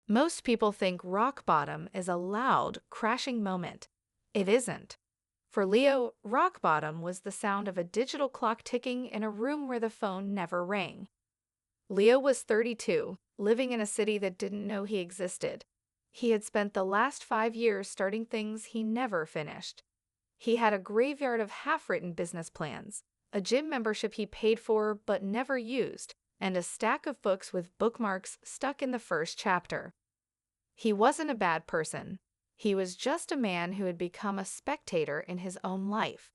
Most people think rock bottom is a loud, crashing moment. It isn't. For Leo, rock bottom was the sound of a digital clock ticking in a room where the phone never rang. Leo was 32, living in a city that didn't know he existed. He had spent the last 5 years starting things he never finished. He had a graveyard of half-written business plans, a gym membership he paid for but never used, and a stack of books with bookmarks stuck in the first chapter. He wasn't a bad person. He was just a man who had become a spectator in his own life.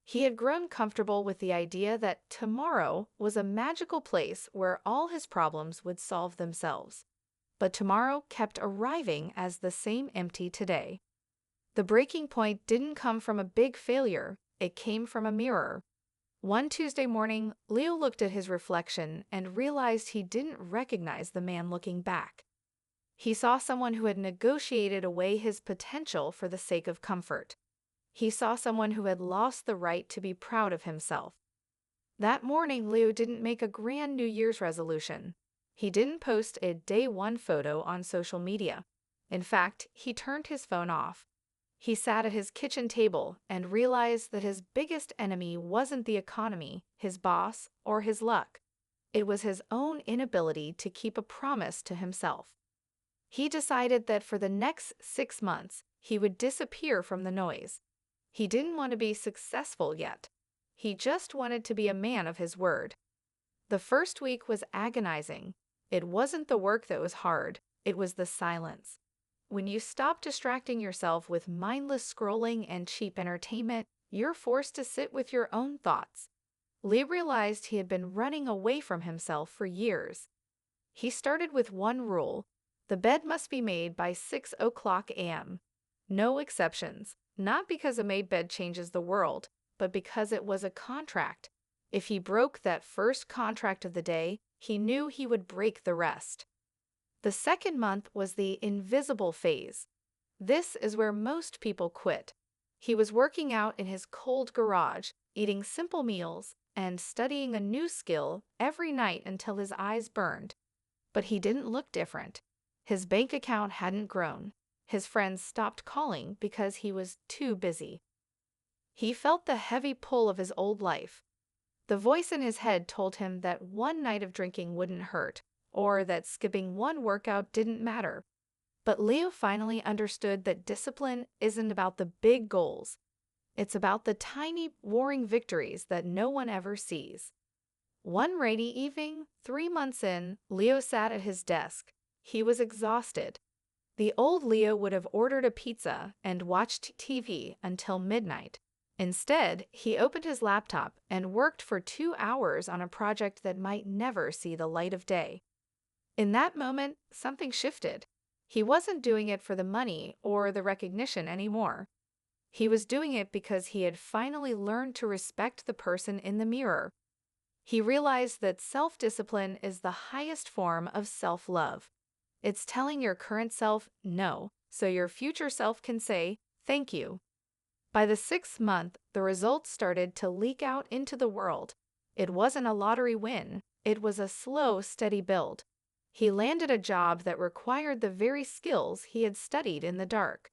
He had grown comfortable with the idea that tomorrow was a magical place where all his problems would solve themselves. But tomorrow kept arriving as the same empty today. The breaking point didn't come from a big failure, it came from a mirror. One Tuesday morning, Leo looked at his reflection and realized he didn't recognize the man looking back. He saw someone who had negotiated away his potential for the sake of comfort. He saw someone who had lost the right to be proud of himself. That morning, Leo didn't make a grand New Year's resolution. He didn't post a day one photo on social media. In fact, he turned his phone off. He sat at his kitchen table and realized that his biggest enemy wasn't the economy, his boss, or his luck. It was his own inability to keep a promise to himself. He decided that for the next 6 months, he would disappear from the noise. He didn't want to be successful yet. He just wanted to be a man of his word. The first week was agonizing. It wasn't the work that was hard, it was the silence. When you stop distracting yourself with mindless scrolling and cheap entertainment, you're forced to sit with your own thoughts. Lee realized he had been running away from himself for years. He started with one rule: the bed must be made by 6 o'clock a.m. No exceptions, not because a made bed changes the world, but because it was a contract. If he broke that first contract of the day, he knew he would break the rest. The second month was the invisible phase. This is where most people quit. He was working out in his cold garage, eating simple meals, and studying a new skill every night until his eyes burned. But he didn't look different. His bank account hadn't grown. His friends stopped calling because he was too busy. He felt the heavy pull of his old life. The voice in his head told him that one night of drinking wouldn't hurt, or that skipping one workout didn't matter. But Leo finally understood that discipline isn't about the big goals. It's about the tiny, boring victories that no one ever sees. One rainy evening, 3 months in, Leo sat at his desk. He was exhausted. The old Leo would have ordered a pizza and watched TV until midnight. Instead, he opened his laptop and worked for 2 hours on a project that might never see the light of day. In that moment, something shifted. He wasn't doing it for the money or the recognition anymore. He was doing it because he had finally learned to respect the person in the mirror. He realized that self-discipline is the highest form of self-love. It's telling your current self no, so your future self can say thank you. By the 6th month, the results started to leak out into the world. It wasn't a lottery win. It was a slow, steady build. He landed a job that required the very skills he had studied in the dark.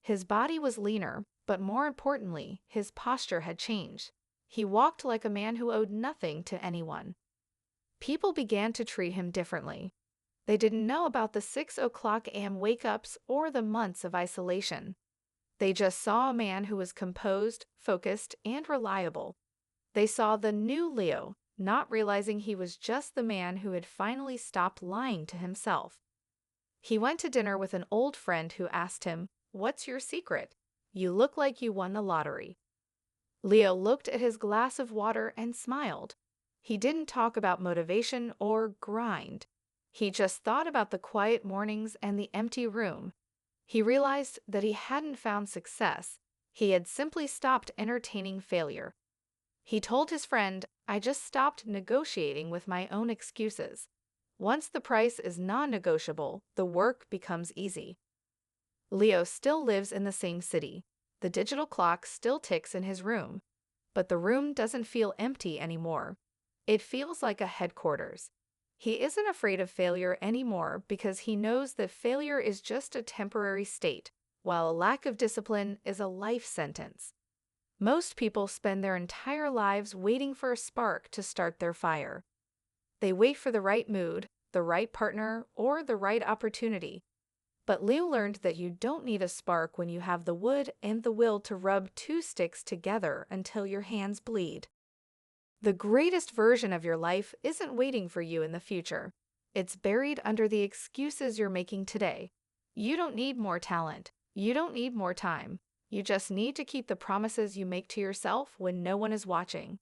His body was leaner, but more importantly, his posture had changed. He walked like a man who owed nothing to anyone. People began to treat him differently. They didn't know about the 6 o'clock a.m. wake-ups or the months of isolation. They just saw a man who was composed, focused, and reliable. They saw the new Leo, not realizing he was just the man who had finally stopped lying to himself. He went to dinner with an old friend who asked him, "What's your secret? You look like you won the lottery." Leo looked at his glass of water and smiled. He didn't talk about motivation or grind. He just thought about the quiet mornings and the empty room. He realized that he hadn't found success. He had simply stopped entertaining failure. He told his friend, "I just stopped negotiating with my own excuses. Once the price is non-negotiable, the work becomes easy." Leo still lives in the same city. The digital clock still ticks in his room. But the room doesn't feel empty anymore. It feels like a headquarters. He isn't afraid of failure anymore because he knows that failure is just a temporary state, while a lack of discipline is a life sentence. Most people spend their entire lives waiting for a spark to start their fire. They wait for the right mood, the right partner, or the right opportunity. But Leo learned that you don't need a spark when you have the wood and the will to rub two sticks together until your hands bleed. The greatest version of your life isn't waiting for you in the future. It's buried under the excuses you're making today. You don't need more talent. You don't need more time. You just need to keep the promises you make to yourself when no one is watching.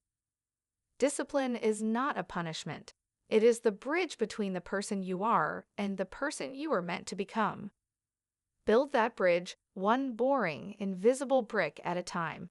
Discipline is not a punishment. It is the bridge between the person you are and the person you are meant to become. Build that bridge, one boring, invisible brick at a time.